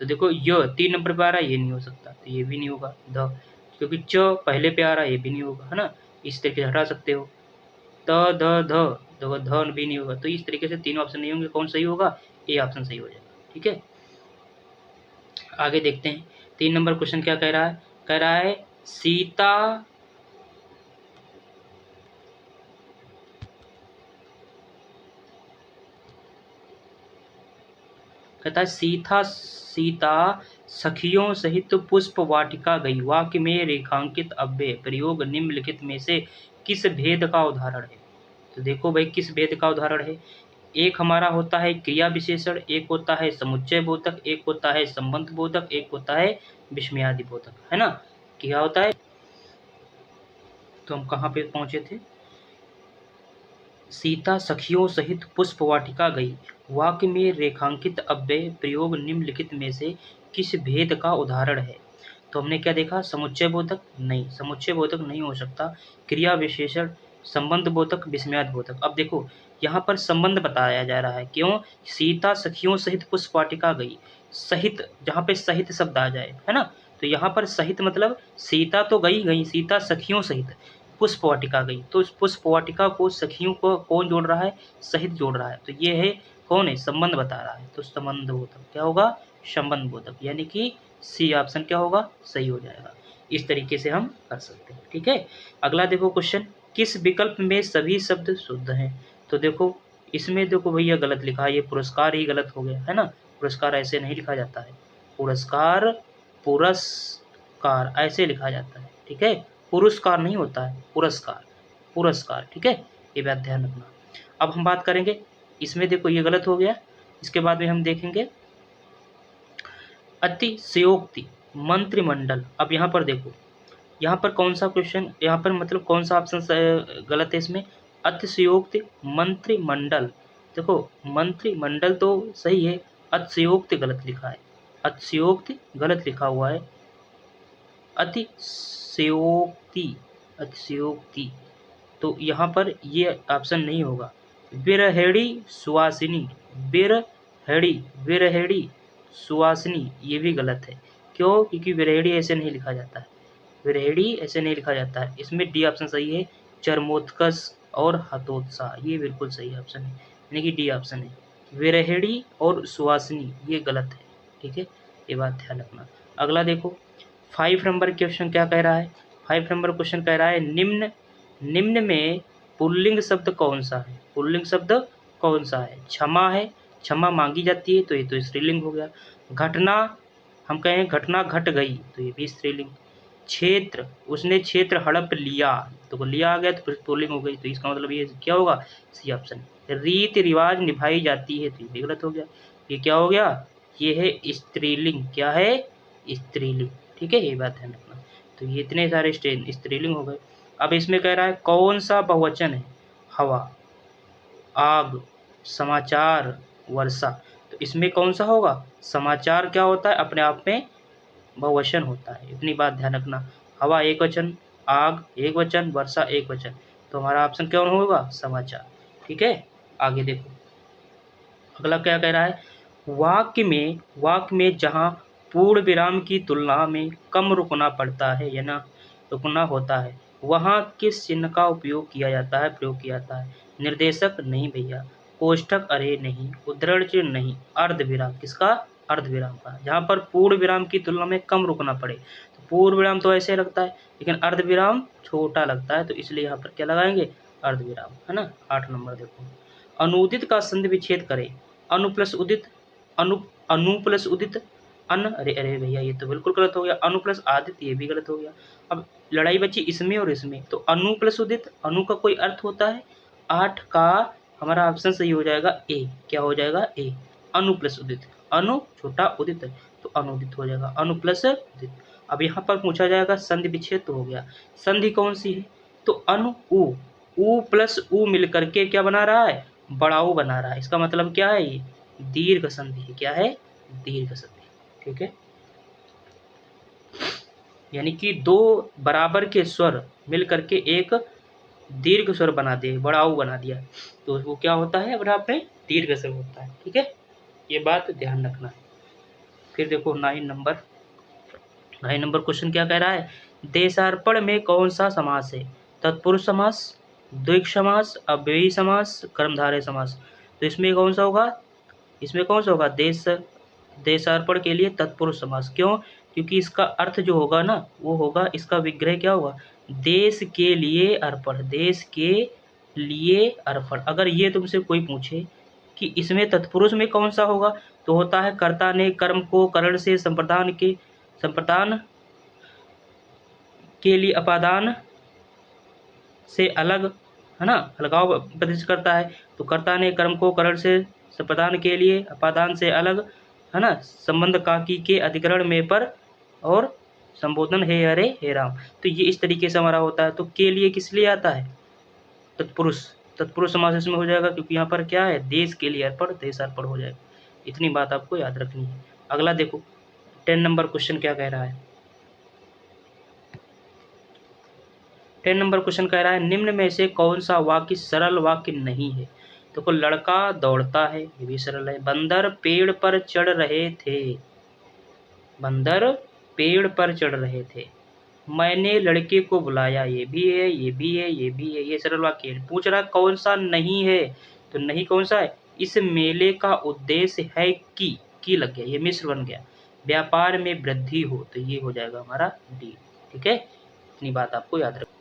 तो देखो य 3 नंबर पे आ रहा है, ये नहीं हो सकता, तो ये भी नहीं होगा। ध, क्योंकि च पहले पे आ रहा है, ये भी नहीं होगा, है ना? इस तरीके से हटा सकते हो। त, द, ध, देखो ध भी नहीं होगा। तो इस तरीके से 3 ऑप्शन नहीं होंगे, कौन सही होगा? ए ऑप्शन सही हो जाएगा। ठीक है, आगे देखते हैं। 3 नंबर क्वेश्चन क्या कह रहा है? कह रहा है सीता कहता है सीता सखियों सहित पुष्प वाटिका गई, वाक्य में रेखांकित अव्यय प्रयोग निम्नलिखित में से किस भेद का उदाहरण है? तो देखो भाई, किस भेद का उदाहरण है? एक हमारा होता है क्रिया विशेषण, एक होता है समुच्चय बोधक, एक होता है संबंध बोधक, एक होता है विस्मयादि बोधक, है ना? क्या होता है? तो हम कहाँ पे पहुंचे थे? सीता सखियों सहित पुष्प वाटिका गई, वाक्य में रेखांकित अव्यय प्रयोग निम्नलिखित में से किस भेद का उदाहरण है? तो हमने क्या देखा? समुच्चय बोधक नहीं, समुच्चय बोधक नहीं हो सकता। क्रिया विशेषण, संबंध बोधक, विस्मयादि बोधक। अब देखो यहाँ पर संबंध बताया जा रहा है। क्यों? सीता सखियों सहित पुष्प वाटिका गई, सहित, जहाँ पे सहित शब्द आ जाए, है ना? तो यहाँ पर सहित मतलब सीता तो गई गई, सीता सखियों सहित पुष्प वाटिका गई, तो इस पुष्प वाटिका को सखियों को कौन जोड़ रहा है? सहित जोड़ रहा है। तो ये है कौन है? संबंध बता रहा है। तो संबंध बोधक क्या होगा? संबंध बोधक, यानी कि सी ऑप्शन क्या होगा? सही हो जाएगा। इस तरीके से हम कर सकते हैं। ठीक है, अगला देखो क्वेश्चन, किस विकल्प में सभी शब्द शुद्ध हैं? तो देखो इसमें देखो भैया गलत लिखा है, ये पुरस्कार ही गलत हो गया, है ना? पुरस्कार ऐसे नहीं लिखा जाता है, पुरस्कार पुरस्कार ऐसे लिखा जाता है। ठीक है, पुरस्कार नहीं होता है, पुरस्कार, पुरस्कार। ठीक है, ये बात ध्यान रखना। अब हम बात करेंगे, इसमें देखो ये गलत हो गया, इसके बाद में हम देखेंगे अतिशयोक्ति मंत्रिमंडल। अब यहाँ पर देखो, यहाँ पर कौन सा क्वेश्चन, यहाँ पर मतलब कौन सा ऑप्शन गलत है इसमें? अतिशयोक्ति मंत्रिमंडल। देखो मंत्रिमंडल तो सही है, अतिशयोक्ति गलत लिखा है, अतिशयोक्ति गलत लिखा हुआ है, अतिशयोक्ति, अतिशयोक्ति। तो यहाँ पर ये ऑप्शन नहीं होगा। विरहेड़ी सुवासिनी, विरहेड़ी, विरहेड़ी सुवासिनी, ये भी गलत है। क्यों? क्योंकि विरहेड़ी ऐसे नहीं लिखा जाता है, विरहेड़ी ऐसे नहीं लिखा जाता है। इसमें डी ऑप्शन सही है, चरमोत्कर्ष और हतोत्साह, ये बिल्कुल सही ऑप्शन है, यानी कि डी ऑप्शन है। विरहेड़ी और सुवासिनी ये गलत है। ठीक है, ये बात ध्यान रखना। अगला देखो 5 नंबर क्वेश्चन क्या कह रहा है? 5 नंबर क्वेश्चन कह रहा है निम्न निम्न में पुल्लिंग शब्द कौन सा है? पुल्लिंग शब्द कौन सा है? क्षमा है, क्षमा मांगी जाती है, तो ये तो स्त्रीलिंग हो गया। घटना, हम कहें घटना घट गई, तो ये भी स्त्रीलिंग। क्षेत्र, उसने क्षेत्र हड़प लिया, तो लिया आ गया तो फिर पुल्लिंग हो गई, तो इसका मतलब ये क्या होगा? C option. रीति रिवाज निभाई जाती है, तो ये भी गलत हो गया। ये क्या हो गया? ये है स्त्रीलिंग। क्या है? स्त्रीलिंग। ठीक है, ये बात ध्यान रखना। तो ये इतने सारे स्त्रीलिंग हो गए। अब इसमें कह रहा है कौन सा बहुवचन है? हवा, आग, समाचार, वर्षा। तो इसमें कौन सा होगा? समाचार क्या होता है? अपने आप में बहुवचन होता है, इतनी बात ध्यान रखना। हवा एक वचन, आग एक वचन, वर्षा एक वचन, तो हमारा ऑप्शन क्या होगा? समाचार। ठीक है, आगे देखो अगला क्या कह रहा है? वाक्य में जहाँ पूर्ण विराम की तुलना में कम रुकना पड़ता है या ना रुकना होता है, वहाँ किस चिन्ह का उपयोग किया जाता है, प्रयोग किया जाता है? निर्देशक नहीं भैया, कोष्ठक अरे नहीं, उद्धरण चिन्ह नहीं, अर्धविराम। किसका? अर्धविराम का। जहाँ पर पूर्ण विराम की तुलना में कम रुकना पड़े, तो पूर्ण विराम तो ऐसे लगता है, लेकिन अर्धविराम छोटा लगता है, तो इसलिए यहाँ पर क्या लगाएंगे? अर्धविराम, है ना? 8 नंबर देखो, अनुदित का संधि विच्छेद करें। अनु प्लस उदित, अनु अनु प्लस उदित, अन, अरे अरे भैया ये तो बिल्कुल गलत हो गया। अनु प्लस आदित्य, ये भी गलत हो गया। अब लड़ाई बची इसमें और इसमें, तो अनु प्लस उदित, अनु का कोई अर्थ होता है? 8 का हमारा ऑप्शन सही हो जाएगा ए। क्या हो जाएगा? ए। अनु प्लस उदित, अनु छोटा उदित, तो अनुदित हो जाएगा, अनु प्लस उदित। अब यहाँ पर पूछा जाएगा संधि विच्छेद, तो हो गया। संधि कौन सी है? तो अनु उ प्लस उ मिल करके क्या बना रहा है? बड़ाऊ बना रहा है। इसका मतलब क्या है? ये दीर्घ संधि है। क्या है? दीर्घ संधि। ठीक है, यानी कि दो बराबर के स्वर मिल करके एक दीर्घ स्वर बना दे, बड़ाऊ बना दिया, तो वो क्या होता है? अपने आप में दीर्घ स्वर होता है। ठीक है, ये बात ध्यान रखना है। फिर देखो 9 नंबर क्वेश्चन क्या कह रहा है, देशार्पण में कौन सा समास है, तत्पुरुष समास, द्विग समास, अव्ययी समास, कर्मधारय समास। तो इसमें कौन सा होगा, इसमें कौन सा होगा, देशार्पण के लिए तत्पुरुष समास। क्यों, क्योंकि इसका अर्थ जो होगा ना वो होगा, इसका विग्रह क्या होगा, देश के लिए अर्पण, देश के लिए अर्पण। अगर ये तुमसे कोई पूछे कि इसमें तत्पुरुष में कौन सा होगा, तो होता है कर्ता ने कर्म को करण से संप्रदान के लिए अपादान से अलग, है ना, अलगाव प्रदर्शित करता है। तो कर्ता ने कर्म को करण से संप्रदान के लिए अपादान से अलग, है ना, संबंध काकी के अधिकरण में पर और संबोधन हे हरे हे राम। तो ये इस तरीके से हमारा होता है। तो के लिए किस लिए आता है, तत्पुरुष, तत्पुरुष समास इसमें हो जाएगा, क्योंकि यहाँ पर क्या है, देश के लिए अर्पण, देशार्पण हो जाएगा। इतनी बात आपको याद रखनी है। अगला देखो 10 नंबर क्वेश्चन क्या कह रहा है। 10 नंबर क्वेश्चन कह रहा है, निम्न में से कौन सा वाक्य सरल वाक्य नहीं है। देखो, लड़का दौड़ता है, ये भी सरल है। बंदर पेड़ पर चढ़ रहे थे, बंदर पेड़ पर चढ़ रहे थे। मैंने लड़के को बुलाया, ये भी है, ये भी है, ये भी है, ये सरल वाक्य है। पूछ रहा कौन सा नहीं है, तो नहीं कौन सा है, इस मेले का उद्देश्य है की लग गया, ये मिश्र बन गया। व्यापार में वृद्धि हो, तो ये हो जाएगा हमारा डी। ठीक है, इतनी बात आपको याद रखनी।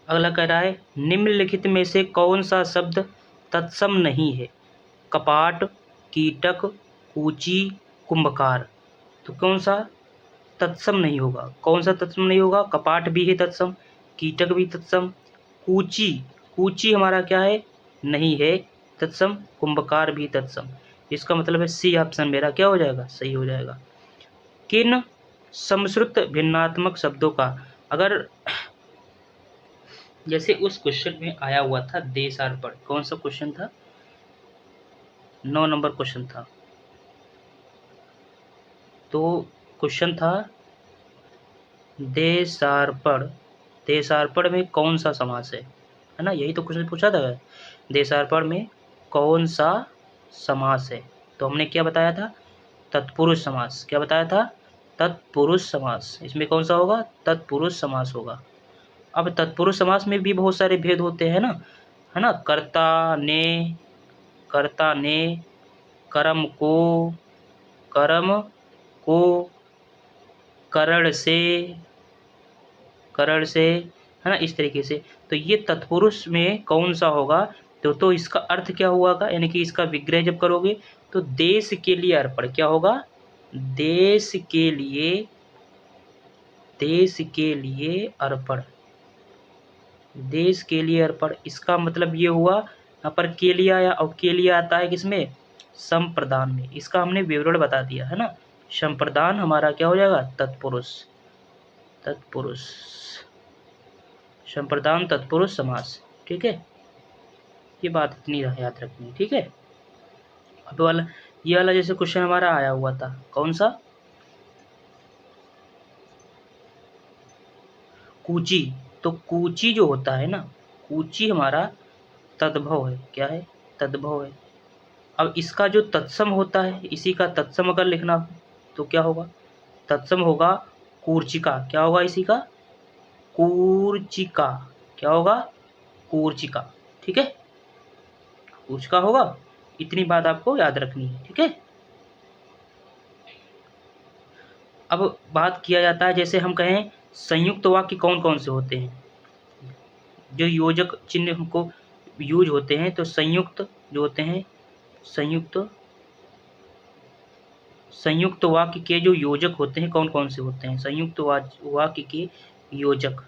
अगला कह रहा है, निम्नलिखित में से कौन सा शब्द तत्सम नहीं है, कपाट, कीटक, कूची, कुंभकार। तो कौन सा तत्सम नहीं होगा, कौन सा तत्सम नहीं होगा, कपाट भी है तत्सम, कीटक भी तत्सम, कूची, कूची हमारा क्या है, नहीं है तत्सम, कुंभकार भी तत्सम। इसका मतलब है सी ऑप्शन मेरा क्या हो जाएगा, सही हो जाएगा। किन समश्रुत भिन्नात्मक शब्दों का, अगर जैसे उस क्वेश्चन में आया हुआ था देशार्पण, कौन सा क्वेश्चन था, 9 नंबर क्वेश्चन था। तो क्वेश्चन था देशार्पण, देशार्पण में कौन सा समास है ना, यही तो क्वेश्चन पूछा था, देशार्पण में कौन सा समास है। तो हमने क्या बताया था, तत्पुरुष समास। क्या बताया था, तत्पुरुष समास। इसमें कौन सा होगा, तत्पुरुष समास होगा। अब तत्पुरुष समास में भी बहुत सारे भेद होते हैं ना, है ना, कर्ता ने, कर्ता ने, कर्म को, कर्म को, करण से, करण से, है ना, इस तरीके से। तो ये तत्पुरुष में कौन सा होगा, तो इसका अर्थ क्या हुआ, यानी कि इसका विग्रह जब करोगे तो देश के लिए अर्पण क्या होगा, देश के लिए, देश के लिए अर्पण, देश के लिए अर्पण। इसका मतलब ये हुआ, यहाँ पर के लिए आया, और के लिए आता है किसमें, संप्रदान में। इसका हमने विवरण बता दिया है ना। संप्रदान हमारा क्या हो जाएगा, तत्पुरुष, तत्पुरुष, संप्रदान तत्पुरुष समास। ठीक है, ये बात इतनी याद रखनी, ठीक है। अब वाला, ये वाला जैसे क्वेश्चन हमारा आया हुआ था, कौन सा, कूची। तो कूची जो होता है ना, कूची हमारा तद्भव है, क्या है, तद्भव है। अब इसका जो तत्सम होता है, इसी का तत्सम अगर लिखना हो तो क्या होगा, तत्सम होगा कूर्चिका। क्या होगा इसी का, कूर्चिका। क्या होगा, कूर्चिका। ठीक है, कूर्चिका होगा। इतनी बात आपको याद रखनी है, ठीक है। अब बात किया जाता है, जैसे हम कहें संयुक्त वाक्य कौन कौन से होते हैं, जो योजक चिन्ह हमको यूज होते हैं। तो संयुक्त जो होते हैं, संयुक्त, संयुक्त वाक्य के जो योजक होते हैं कौन कौन से होते हैं, संयुक्त वाक्य के योजक,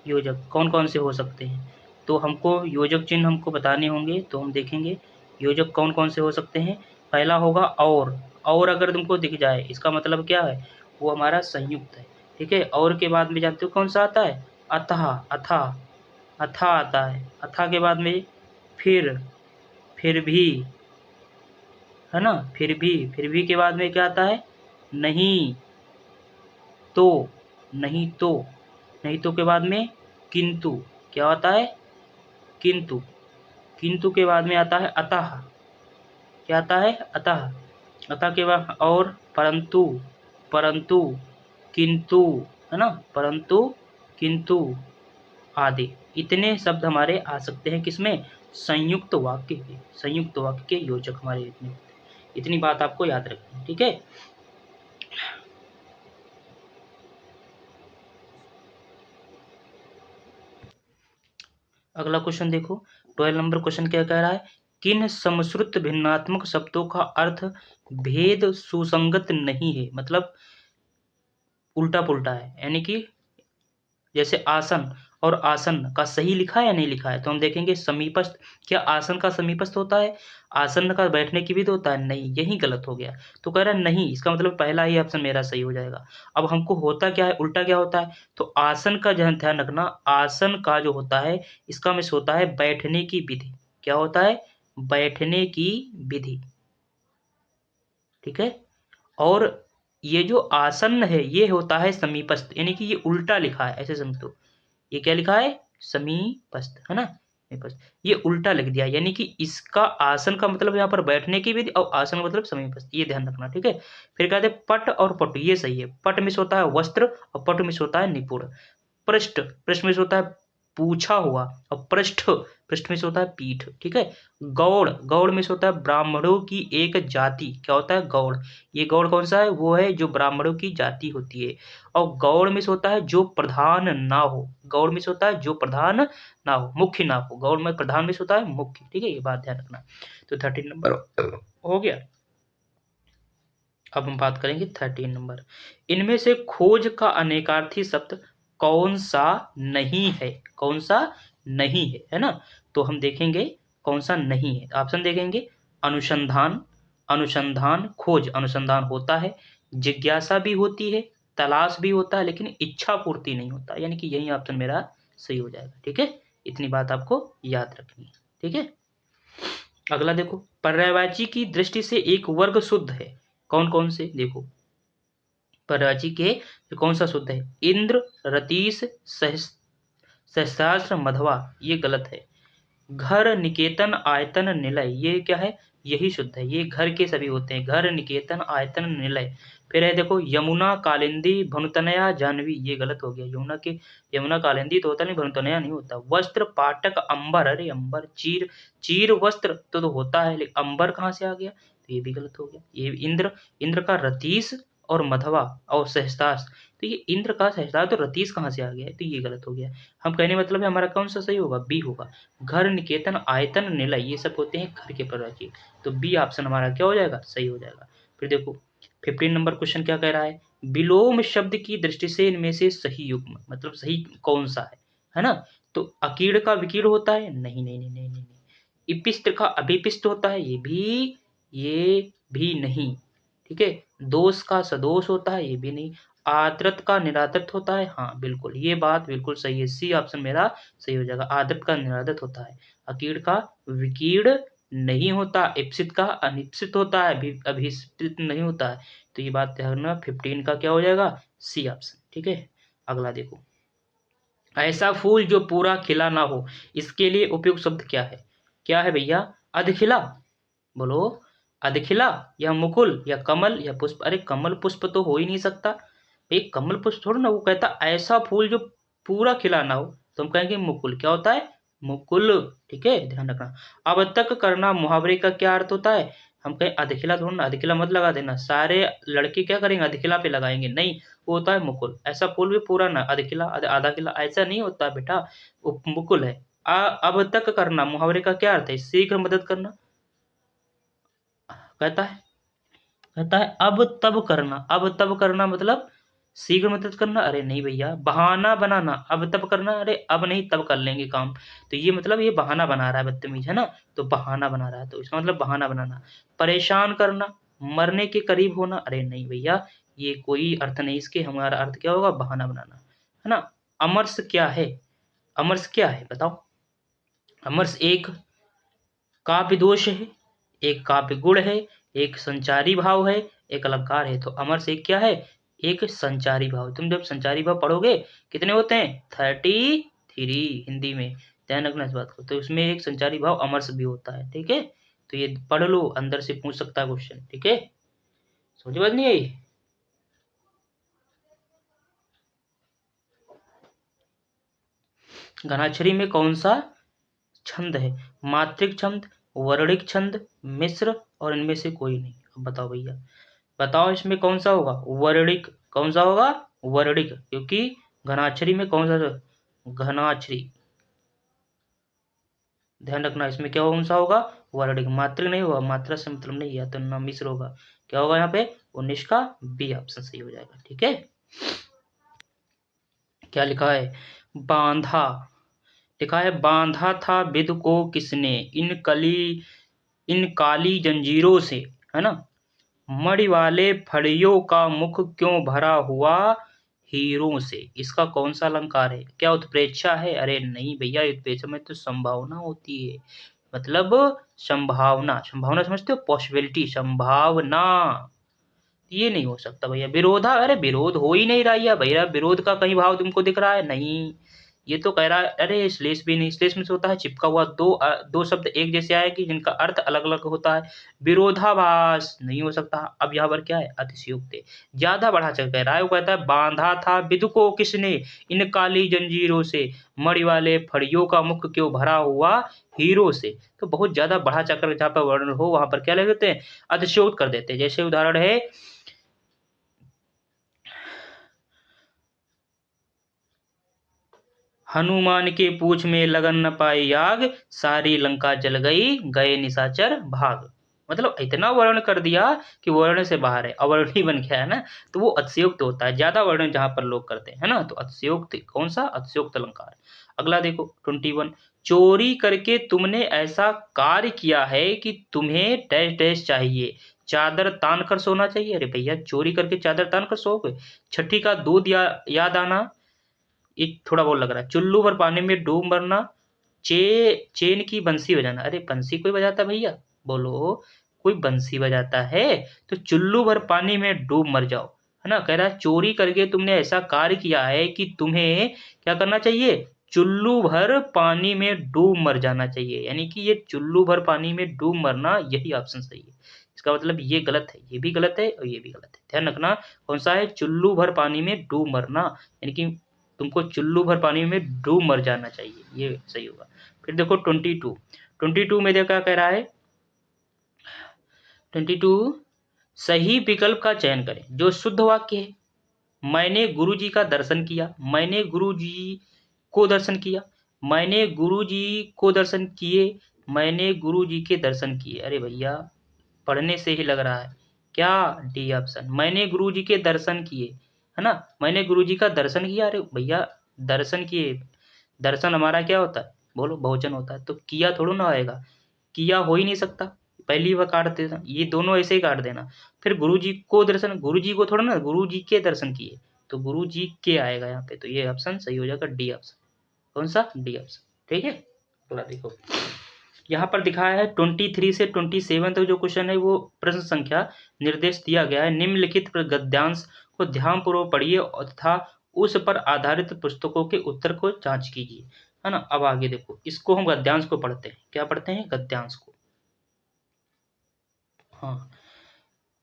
योजक कौन कौन से हो सकते हैं। तो हमको योजक चिन्ह हमको बताने होंगे, तो हम देखेंगे योजक कौन कौन से हो सकते हैं। पहला होगा और अगर तुमको दिख जाए इसका मतलब क्या है, वो हमारा संयुक्त है। ठीक है, और के बाद में जानते हो कौन सा आता है, अतः, अथा, अथा आता है। अथा के बाद में फिर भी, है ना, फिर भी के बाद में क्या आता है, नहीं तो, नहीं तो, नहीं तो के बाद में किंतु। क्या आता है, किंतु। किंतु के बाद में आता है अतः। क्या आता है, अतः। अतः के बाद और, परंतु, परंतु, किंतु, है ना, परंतु, किंतु आदि इतने शब्द हमारे आ सकते हैं किसमें, संयुक्त वाक्य के, संयुक्त वाक्य के योजक हमारे इतने, इतनी बात आपको याद रखनी है, ठीक है। अगला क्वेश्चन देखो, 12 नंबर क्वेश्चन क्या कह रहा है, किन समश्रुत भिन्नात्मक शब्दों का अर्थ भेद सुसंगत नहीं है, मतलब उल्टा पुल्टा है, यानी कि जैसे आसन और आसन का सही लिखा है या नहीं लिखा है, तो हम देखेंगे समीपस्थ, क्या आसन का समीपस्थ होता है, आसन का बैठने की विधि होता है, नहीं, यही गलत हो गया। तो कह रहा है नहीं, इसका मतलब पहला ही ऑप्शन मेरा सही हो जाएगा। अब हमको होता क्या है, उल्टा क्या होता है, तो आसन का ध्यान रखना, आसन का जो होता है इसका मिस होता है बैठने की विधि, क्या होता है, बैठने की विधि, ठीक है। और ये जो आसन है ये होता है समीपस्थ, यानी कि ये उल्टा लिखा है, ऐसे समझो, ये क्या लिखा है, समीपस्थ, है ना, समीपस्थ, ये उल्टा लिख दिया, यानी कि इसका आसन का मतलब यहाँ पर बैठने की विधि और आसन मतलब समीपस्थ, ये ध्यान रखना, ठीक है। फिर कहते हैं पट और पटु, ये सही है, पट मिस होता है वस्त्र और पटु मिस होता है निपुण। पृष्ठ, पृष्ठ मिस होता है पूछा हुआ, और पृष्ठ, पृष्ठ मिस होता है पीठ, ठीक है। गौड़, गौड़ मिस होता है ब्राह्मणों की एक जाति, क्या होता है, गौड़, ये गौड़ कौन सा है, वो है जो ब्राह्मणों की जाति होती है। और गौड़ मिस होता है जो प्रधान ना हो, गौड़ मिस होता है जो प्रधान ना हो, मुख्य ना हो, गौड़ में प्रधान मिस होता है मुख्य, ठीक है, ये बात ध्यान रखना। तो 13 नंबर हो गया। अब हम बात करेंगे 13 नंबर, इनमें से खोज का अनेकार्थी शब्द कौन सा नहीं है, कौन सा नहीं है ना। तो हम देखेंगे कौन सा नहीं है, ऑप्शन देखेंगे, अनुसंधान, अनुसंधान खोज, अनुसंधान होता है, जिज्ञासा भी होती है, तलाश भी होता है, लेकिन इच्छा पूर्ति नहीं होता, यानी कि यही ऑप्शन मेरा सही हो जाएगा, ठीक है। इतनी बात आपको याद रखनी है, ठीक है। अगला देखो, पर्यायवाची की दृष्टि से एक वर्ग शुद्ध है, कौन कौन से, देखो पर्यायवाची के कौन सा शुद्ध है, इंद्र, रतीश, सहस्रास्त्र, मधवा, ये गलत है। घर, निकेतन, आयतन, निलय, ये क्या है, यही शुद्ध है, ये घर के सभी होते हैं, घर, निकेतन, आयतन, निलय। फिर है देखो, यमुना, कालिंदी, भनुतनया, जाह्नवी, ये गलत हो गया, यमुना के, यमुना कालिंदी तो होता नहीं, भनुतनया नहीं होता। वस्त्र, पाटक, अंबर, अरे अंबर, चीर, चीर वस्त्र तो होता है, लेकिन अंबर कहाँ से आ गया, तो ये भी गलत हो गया। ये इंद्र, इंद्र का रतीश और मधवा और सहस्त्रास, तो ये इंद्र का सहस्त्रास, तो रतीश कहाँ से आ गया है, तो ये गलत हो गया। हम कहने मतलब है हमारा कौन सा सही होगा, बी होगा। घर, निकेतन, आयतन, निलय, ये सब होते हैं घर के पर्यायवाची, तो बी ऑप्शन हमारा क्या हो जाएगा, सही हो जाएगा। फिर देखो 15 नंबर क्वेश्चन क्या कह रहा है, विलोम शब्द की दृष्टि से इनमें से सही युग्म, मतलब सही कौन सा है ना। तो अकीड़ का विकीर्ण होता है, नहीं नहीं नहीं नहीं नहीं, नहीं। इपिस्त का अभिपिस्त होता है, ये भी नहीं, ठीक है। दोष का सदोष होता है, ये भी नहीं। आदृत का निरादृत होता है, हाँ बिल्कुल, ये बात बिल्कुल सही है, सी ऑप्शन मेरा सही हो जाएगा, आदृत का निरादृत होता है। अकीड़ का विकीर्ण नहीं होता, इप्सित का अनिप्सित होता है, अभिस्पित नहीं होता है, तो ये बात ध्यान रखना, 15 का क्या हो जाएगा, सी ऑप्शन, ठीक है। अगला देखो, ऐसा फूल जो पूरा खिला ना हो, इसके लिए उपयुक्त शब्द क्या है भैया, अधखिला, बोलो, अधखिला या मुकुल या कमल या पुष्प, अरे कमल पुष्प तो हो ही नहीं सकता, एक कमल पुष्प थोड़ा ना, वो कहता ऐसा फूल जो पूरा खिला ना हो, तो हम कहेंगे मुकुल, क्या होता है, मुकुल, ठीक है, ध्यान रखना। अब तक करना मुहावरे का क्या अर्थ होता है, हम कहें अधखिला थोड़ा ना, अधखिला मत लगा देना, सारे लड़के क्या करेंगे, अधखिला पे लगाएंगे, नहीं, वो होता है मुकुल, ऐसा फूल भी पूरा ना, अधखिला आधा खिला ऐसा नहीं होता बेटा, वो मुकुल है। अब तक करना मुहावरे का क्या अर्थ है, शीघ्र मदद करना, कहता है, कहता है अब तब करना मतलब शीघ्र मदद करना, अरे नहीं भैया, बहाना बनाना, अब तब करना, अरे अब नहीं तब कर लेंगे काम, तो ये मतलब ये बहाना बना रहा है, बदतमीज है ना, तो बहाना बना रहा है, तो इसका मतलब बहाना बनाना। परेशान करना, मरने के करीब होना, अरे नहीं भैया, ये कोई अर्थ नहीं, इसके हमारा अर्थ क्या होगा, बहाना बनाना, है ना। अमरस क्या है, अमरस क्या है बताओ, अमरस एक काव्य दोष है, एक काव्य गुण है, एक संचारी भाव है, एक अलंकार है, तो अमर से क्या है, एक संचारी भाव। तुम जब संचारी भाव पढ़ोगे कितने होते हैं, 33 हिंदी में, ध्यान रखना इस बात को, तो उसमें एक संचारी भाव अमर से भी होता है, ठीक है। तो ये पढ़ लो, अंदर से पूछ सकता है क्वेश्चन, ठीक है। समझ बात नहीं आई। घनाक्षरी में कौन सा छंद है? मात्रिक छंद, वर्णिक छंद, मिश्र और इनमें से कोई नहीं। अब बताओ भैया, बताओ इसमें कौन सा होगा? वर्णिक। कौन सा होगा? वर्णिक, क्योंकि घनाक्षरी में कौन सा? घनाक्षरी, ध्यान रखना इसमें क्या कौन सा होगा? वर्णिक। मात्रिक नहीं होगा, मात्रा से मतलब नहीं है, तो ना मिश्र होगा। क्या होगा यहाँ पे? 19 का बी ऑप्शन सही हो जाएगा। ठीक है, क्या लिखा है? बांधा, लिखा है बांधा था विधु को किसने, इन काली जंजीरों से, है ना। मणि वाले फड़ियों का मुख क्यों भरा हुआ हीरों से। इसका कौन सा अलंकार है? क्या उत्प्रेक्षा है? अरे नहीं भैया, उत्प्रेक्षा में तो संभावना होती है, मतलब संभावना। संभावना समझते हो? पॉसिबिलिटी, संभावना। ये नहीं हो सकता भैया। विरोधा, अरे विरोध हो ही नहीं रहा है भैया, विरोध का कहीं भाव तुमको दिख रहा है? नहीं। ये तो कह रहा है, अरे श्लेष भी नहीं, श्लेष में से होता है चिपका हुआ दो शब्द एक जैसे आएगी जिनका अर्थ अलग अलग होता है। विरोधाभास नहीं हो सकता। अब यहाँ पर क्या है? अतिशयोक्ति है। ज्यादा बढ़ा चढ़ कह रहा है, वो कहता है बांधा था विधु को किसने, इन काली जंजीरों से, मणि वाले फड़ियों का मुख क्यों भरा हुआ हीरो से। तो बहुत ज्यादा बढ़ा चढ़कर जहाँ पर वर्णन हो वहां पर क्या ले देते हैं? अतिशयोक्त कर देते हैं। जैसे उदाहरण है, हनुमान के पूछ में लगन न पाई आग, सारी लंका जल गई, गए निशाचर भाग। मतलब इतना वर्णन कर दिया कि वर्ण से बाहर है, अवर्णी बन गया है ना। तो वो अतिशयोक्त होता है, ज्यादा वर्णन जहां पर लोग करते हैं, है ना। तो अतिशयोक्त, कौन सा? अतिशयोक्त अलंकार। अगला देखो 21, चोरी करके तुमने ऐसा कार्य किया है कि तुम्हें डैश डैश चाहिए, चादर तान कर सोना चाहिए। अरे भैया, चोरी करके चादर तान कर सोओगे? छठी का दूध याद आना, ये थोड़ा बहुत लग रहा है। चुल्लू भर पानी में डूब मरना, चेन की बंसी बजाना। अरे बंसी कोई बजाता भैया? बोलो, कोई बंसी बजाता है? तो चुल्लू भर पानी में डूब मर जाओ, है ना। कह रहा है चोरी करके तुमने ऐसा कार्य किया है कि तुम्हें क्या करना चाहिए? चुल्लू भर पानी में डूब मर जाना चाहिए। यानी कि ये चुल्लू भर पानी में डूब मरना, यही ऑप्शन सही है। इसका मतलब ये गलत है, ये भी गलत है और ये भी गलत है। ध्यान रखना कौन सा है? चुल्लू भर पानी में डूब मरना, यानी कि तुमको चुल्लू भर पानी में डूब मर जाना चाहिए, ये सही होगा। फिर देखो 22 में देखो क्या कह रहा है? 22, सही विकल्प का चयन करें जो शुद्ध वाक्य है। मैंने गुरुजी का दर्शन किया, मैंने गुरुजी को दर्शन किया, मैंने गुरुजी को दर्शन किए, मैंने गुरुजी के दर्शन किए। अरे भैया, पढ़ने से ही लग रहा है। क्या? डी ऑप्शन, मैंने गुरुजी के दर्शन किए, है ना। मैंने गुरुजी का दर्शन किया। अरे भैया, दर्शन किए, दर्शन हमारा क्या होता है? बोलो, बहुवचन होता है, तो किया थोड़ा ना आएगा, किया हो ही नहीं सकता। पहली बार काट देना, ये दोनों ऐसे ही काट देना। फिर गुरुजी को दर्शन, गुरुजी को थोड़ा ना, गुरुजी के दर्शन किए, तो गुरुजी के आएगा यहाँ पे। तो ये ऑप्शन सही हो जाएगा, डी ऑप्शन। कौन सा? D option. ठीक है, अगला देखो, यहाँ पर दिखाया है 23 से 27 तक जो क्वेश्चन है वो प्रश्न संख्या निर्देश दिया गया है। निम्नलिखित गद्यांश को ध्यानपूर्वक पढ़िए तथा उस पर आधारित पुस्तकों के उत्तर को जांच कीजिए, है ना। अब आगे देखो, इसको हम गद्यांश को पढ़ते हैं। क्या पढ़ते हैं? गद्यांश को। हाँ,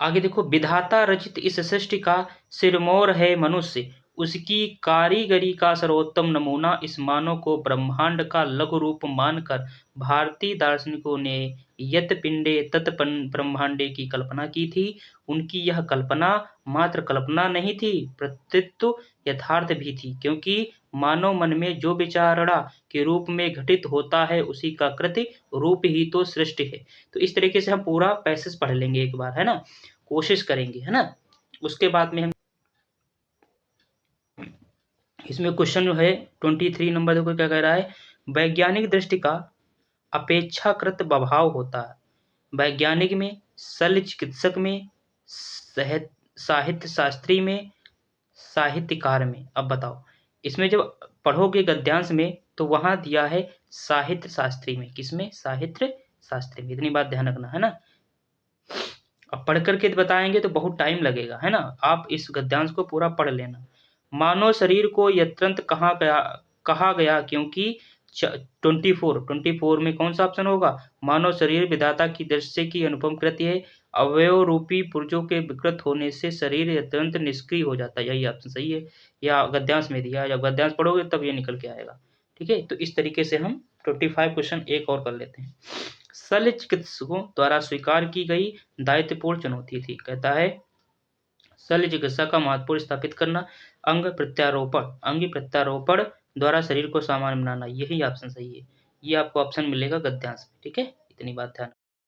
आगे देखो, विधाता रचित इस सृष्टि का सिरमौर है मनुष्य, उसकी कारीगरी का सर्वोत्तम नमूना इस मानव को ब्रह्मांड का लघु रूप मानकर भारतीय दार्शनिकों ने यत पिंडे तत् ब्रह्मांडे की कल्पना की थी। उनकी यह कल्पना मात्र कल्पना नहीं थी, प्रत्युत यथार्थ भी थी, क्योंकि मानव मन में जो विचारणा के रूप में घटित होता है उसी का कृति रूप ही तो सृष्टि है। तो इस तरीके से हम पूरा पैसेज पढ़ लेंगे एक बार, है ना, कोशिश करेंगे, है ना। उसके बाद में हम इसमें क्वेश्चन जो है 23 नंबर देखो क्या कह रहा है? वैज्ञानिक दृष्टि का अपेक्षाकृत प्रभाव होता है, वैज्ञानिक में, शल्य चिकित्सक में, साहित्य शास्त्री में, साहित्यकार में। अब बताओ, इसमें जब पढ़ोगे गद्यांश में तो वहां दिया है साहित्य शास्त्री में। किसमें? साहित्य शास्त्री में। इतनी बात ध्यान रखना, है ना। अब पढ़ करके बताएंगे तो बहुत टाइम लगेगा, है ना। आप इस गद्यांश को पूरा पढ़ लेना। मानव शरीर को यत्रंत कहा गया क्योंकि 24 में कौन सा ऑप्शन होगा? मानव शरीर विधाता की दृष्टि की अनुपम कृति है। अवयव रूपी पुर्जों के विकृत होने से शरीर अत्यंत निष्क्रिय हो जाता है। यही ऑप्शन सही है। या गद्यांश में दिया है, जब गद्यांश पढ़ोगे तब ये निकल के आएगा। ठीक है, तो इस तरीके से हम 25 क्वेश्चन एक और कर लेते हैं। शल्य चिकित्सकों द्वारा स्वीकार की गई दायित्वपूर्ण चुनौती थी। कहता है शल्य चिकित्सा का महत्वपूर्ण स्थापित करना, अंग प्रत्यारोपण द्वारा शरीर को सामान्य बनाना। यही ऑप्शन सही है। ये आपको ऑप्शन मिलेगा गद्यांश में। ठीक है, इतनी बात ध्यान